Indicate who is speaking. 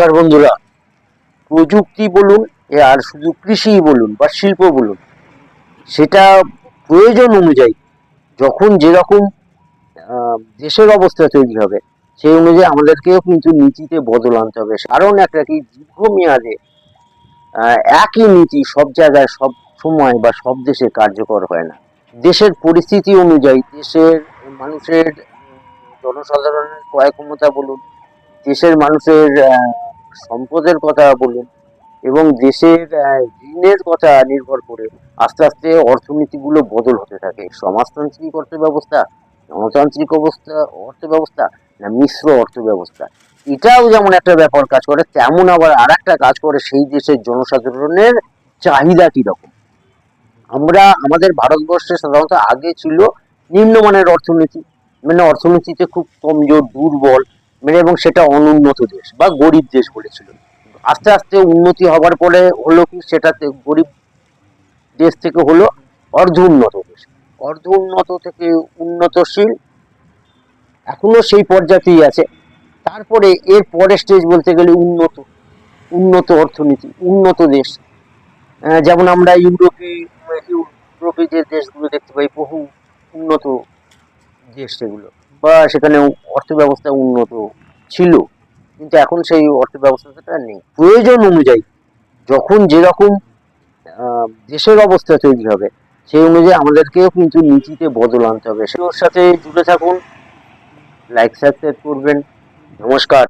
Speaker 1: নমস্কার বন্ধুরা। প্রযুক্তি বলুন আর শুধু কৃষি বলুন বা শিল্প বলুন, সেটা প্রয়োজন অনুযায়ী যখন যেরকম দেশের অবস্থা তৈরি হবে সেই অনুযায়ী আমাদেরকেও কিন্তু নীতিতে বদল আনতে হবে। কারণ একটা কি, দীর্ঘমেয়াদে একই নীতি সব জায়গায় সব সময় বা সব দেশে কার্যকর হয় না। দেশের পরিস্থিতি অনুযায়ী, দেশের মানুষের জনসাধারণের ক্রয় ক্ষমতা বলুন, দেশের মানুষের সম্পদের কথা বলুন এবং দেশের ঋণের কথা নির্ভর করে আস্তে আস্তে অর্থনীতিগুলো বদল হতে থাকে। সমাজতান্ত্রিক অর্থব্যবস্থা, গণতান্ত্রিক অর্থব্যবস্থা, না মিশ্র অর্থব্যবস্থা, এটাও যেমন একটা ব্যাপার কাজ করে, তেমন আবার আর একটা কাজ করে সেই দেশের জনসাধারণের চাহিদা কিরকম। আমাদের ভারতবর্ষে সাধারণত আগে ছিল নিম্নমানের অর্থনীতি, মানে অর্থনীতিতে খুব কমজোর, দুর্বল, মানে এবং সেটা অনুন্নত দেশ বা গরিব দেশ বলেছিল। আস্তে আস্তে উন্নতি হবার পরে হলো কি, সেটাতে গরিব দেশ থেকে হলো অর্ধ উন্নত দেশ, অর্ধ উন্নত থেকে উন্নতশীল, এখনো সেই পর্যায়েই আছে। তারপরে এর পরের স্টেজ বলতে গেলে উন্নত, উন্নত অর্থনীতি, উন্নত দেশ। যেমন আমরা ইউরোপে যে দেশগুলো দেখতে পাই, বহু উন্নত দেশ সেগুলো, বা সেখানে অর্থব্যবস্থা উন্নত ছিল, কিন্তু এখন সেই অর্থব্যবস্থাটা নেই। প্রয়োজন অনুযায়ী যখন যেরকম দেশের অবস্থা তৈরি হবে সেই অনুযায়ী আমাদেরকেও কিন্তু নীতিতে বদল আনতে হবে। সেগুলোর সাথে জুড়ে থাকুন, লাইক সাবস্ক্রাইব করবেন। নমস্কার।